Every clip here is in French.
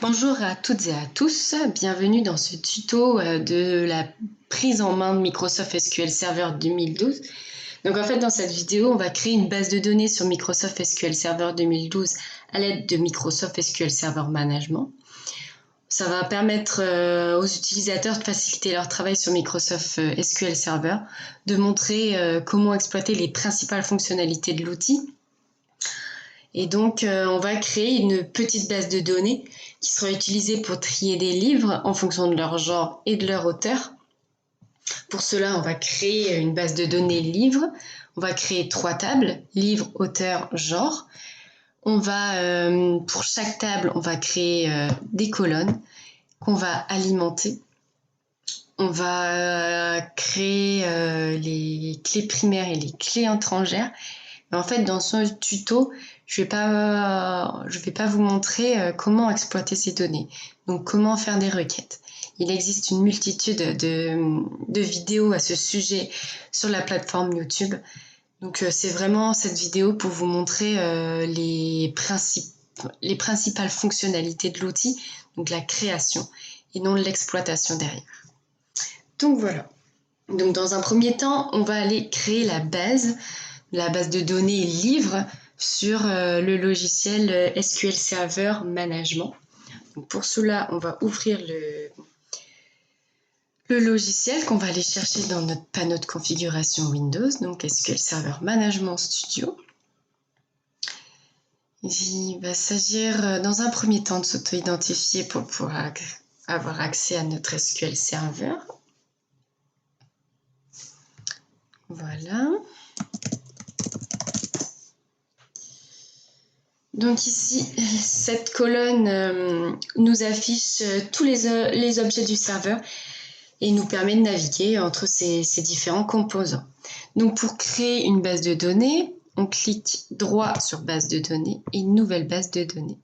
Bonjour à toutes et à tous, bienvenue dans ce tuto de la prise en main de Microsoft SQL Server 2012. Donc en fait dans cette vidéo on va créer une base de données sur Microsoft SQL Server 2012 à l'aide de Microsoft SQL Server Management. Ça va permettre aux utilisateurs de faciliter leur travail sur Microsoft SQL Server, de montrer comment exploiter les principales fonctionnalités de l'outil. Et donc, on va créer une petite base de données qui sera utilisée pour trier des livres en fonction de leur genre et de leur auteur. Pour cela, on va créer une base de données livres. On va créer 3 tables, livre, auteur, genre. On va, pour chaque table, on va créer des colonnes qu'on va alimenter. On va créer les clés primaires et les clés étrangères. Mais en fait, dans ce tuto, je vais pas vous montrer comment exploiter ces données. Donc, comment faire des requêtes. Il existe une multitude de vidéos à ce sujet sur la plateforme YouTube. Donc, c'est vraiment cette vidéo pour vous montrer les principales fonctionnalités de l'outil, donc la création et non l'exploitation derrière. Donc, voilà. Donc, dans un premier temps, on va aller créer la base de données livre sur le logiciel SQL Server Management. Donc pour cela, on va ouvrir le logiciel qu'on va aller chercher dans notre panneau de configuration Windows, donc SQL Server Management Studio. Il va s'agir dans un premier temps de s'auto-identifier pour pouvoir avoir accès à notre SQL Server. Voilà. Donc ici, cette colonne nous affiche tous les objets du serveur et nous permet de naviguer entre ces différents composants. Donc pour créer une base de données, on clique droit sur base de données et nouvelle base de données.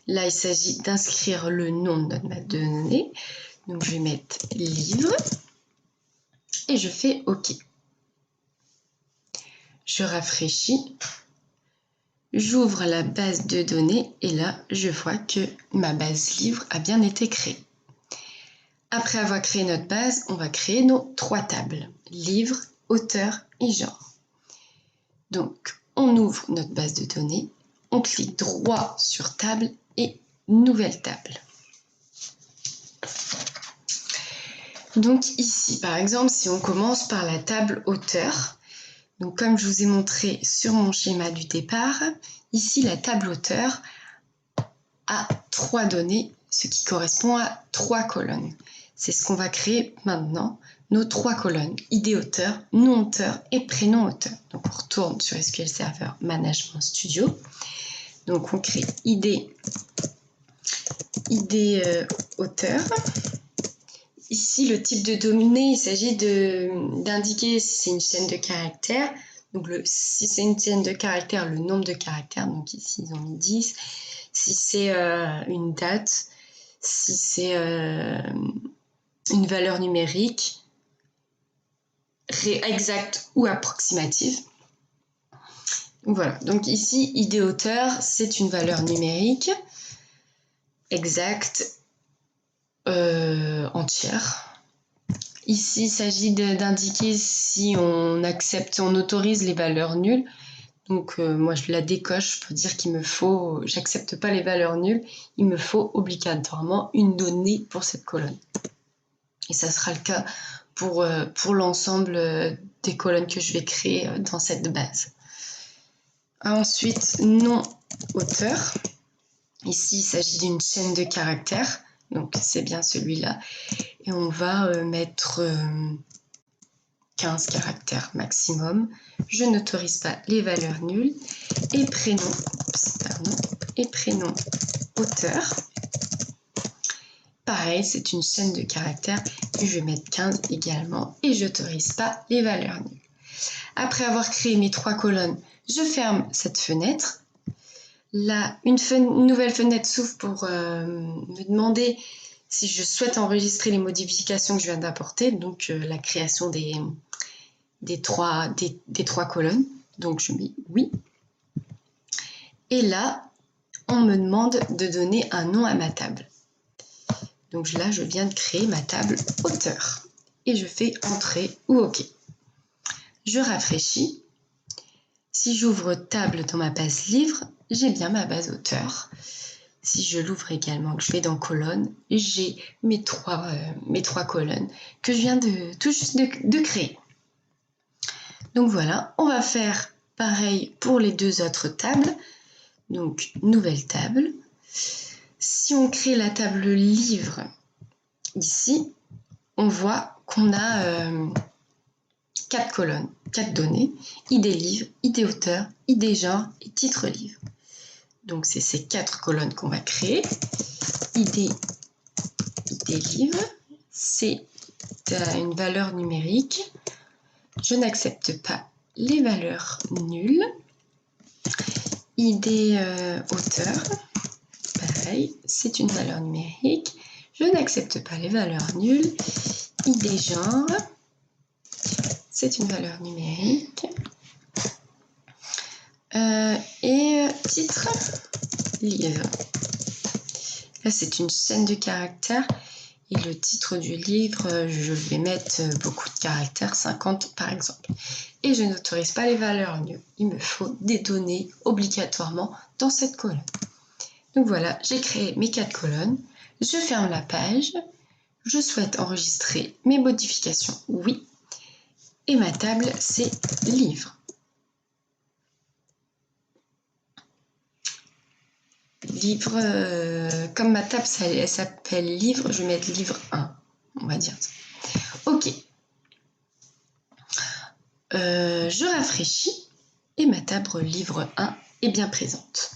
Là, il s'agit d'inscrire le nom de notre base de données. Donc je vais mettre livre et je fais OK. Je rafraîchis. J'ouvre la base de données et là, je vois que ma base livre a bien été créée. Après avoir créé notre base, on va créer nos 3 tables, livre, auteur et genre. Donc, on ouvre notre base de données, on clique droit sur table et nouvelle table. Donc ici, par exemple, si on commence par la table auteur, donc comme je vous ai montré sur mon schéma du départ, ici la table auteur a 3 données, ce qui correspond à 3 colonnes. C'est ce qu'on va créer maintenant, nos 3 colonnes, ID auteur, nom auteur et prénom auteur. Donc on retourne sur SQL Server Management Studio. Donc on crée ID auteur. Ici, le type de données, il s'agit d'indiquer si c'est une chaîne de caractères. Donc si c'est une chaîne de caractères, le nombre de caractères. Donc ici, ils ont mis 10. Si c'est une date, si c'est une valeur numérique, exacte ou approximative. Voilà, donc ici, ID auteur, c'est une valeur numérique, exacte, entière. Ici, il s'agit d'indiquer si on accepte, on autorise les valeurs nulles. Donc moi je la décoche pour dire qu'il me faut, j'accepte pas les valeurs nulles, il me faut obligatoirement une donnée pour cette colonne. Et ça sera le cas pour l'ensemble des colonnes que je vais créer dans cette base. Ensuite, nom auteur. Ici, il s'agit d'une chaîne de caractères, donc c'est bien celui-là. Et on va mettre 15 caractères maximum. Je n'autorise pas les valeurs nulles. Et prénom auteur. Pareil, c'est une chaîne de caractères. Je vais mettre 15 également. Et je n'autorise pas les valeurs nulles. Après avoir créé mes 3 colonnes, je ferme cette fenêtre. Là, une nouvelle fenêtre s'ouvre pour me demander si je souhaite enregistrer les modifications que je viens d'apporter, donc la création des 3 colonnes. Donc je mets oui. Et là, on me demande de donner un nom à ma table. Donc là, je viens de créer ma table auteur. Et je fais Entrée ou OK. Je rafraîchis. Si j'ouvre table dans ma base livre, j'ai bien ma base auteur. Si je l'ouvre également, que je vais dans colonne, j'ai mes trois colonnes que je viens tout juste de créer. Donc voilà, on va faire pareil pour les deux autres tables. Donc, nouvelle table. Si on crée la table livre ici, on voit qu'on a 4 colonnes, 4 données, idée livre, idée auteur, idée genre et titre livre. Donc, c'est ces 4 colonnes qu'on va créer. Idée livre, c'est une valeur numérique. Je n'accepte pas les valeurs nulles. Idée auteur, pareil, c'est une valeur numérique. Je n'accepte pas les valeurs nulles. Idée genre, c'est une valeur numérique. Et titre livre. Là, c'est une chaîne de caractères. Et le titre du livre, je vais mettre beaucoup de caractères, 50 par exemple. Et je n'autorise pas les valeurs nulles. Il me faut des données obligatoirement dans cette colonne. Donc voilà, j'ai créé mes 4 colonnes. Je ferme la page. Je souhaite enregistrer mes modifications, oui. Et ma table, c'est livre. Livre, comme ma table, elle s'appelle livre, je vais mettre livre 1, on va dire ça. OK. Je rafraîchis et ma table livre 1 est bien présente.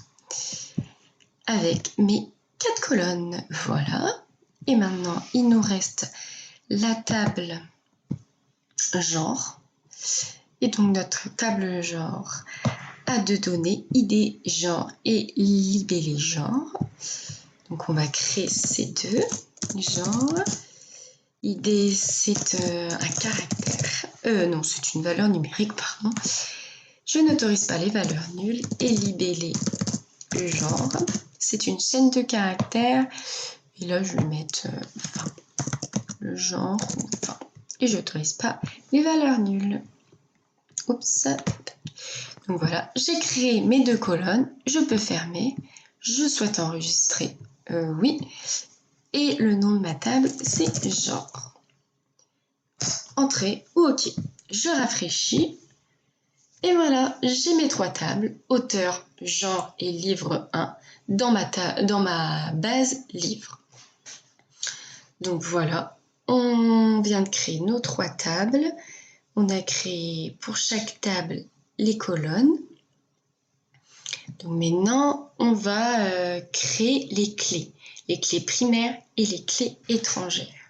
Avec mes 4 colonnes, voilà. Et maintenant, il nous reste la table genre. Et donc, notre table genre a 2 données, idée genre et libellé genre. Donc, on va créer ces deux. Genre, idée, c'est un caractère. Non, c'est une valeur numérique, pardon. Je n'autorise pas les valeurs nulles. Et libellé genre, c'est une chaîne de caractères. Et là, je vais mettre 20. Le genre, 20. Et je n'autorise pas les valeurs nulles. Oups. Donc voilà, j'ai créé mes 2 colonnes. Je peux fermer. Je souhaite enregistrer. Oui. Et le nom de ma table, c'est genre. Entrée ou OK. Je rafraîchis. Et voilà, j'ai mes 3 tables, auteur, genre et livre 1, dans ma base livre. Donc voilà, on vient de créer nos 3 tables. On a créé pour chaque table les colonnes. Donc maintenant, on va créer les clés primaires et les clés étrangères.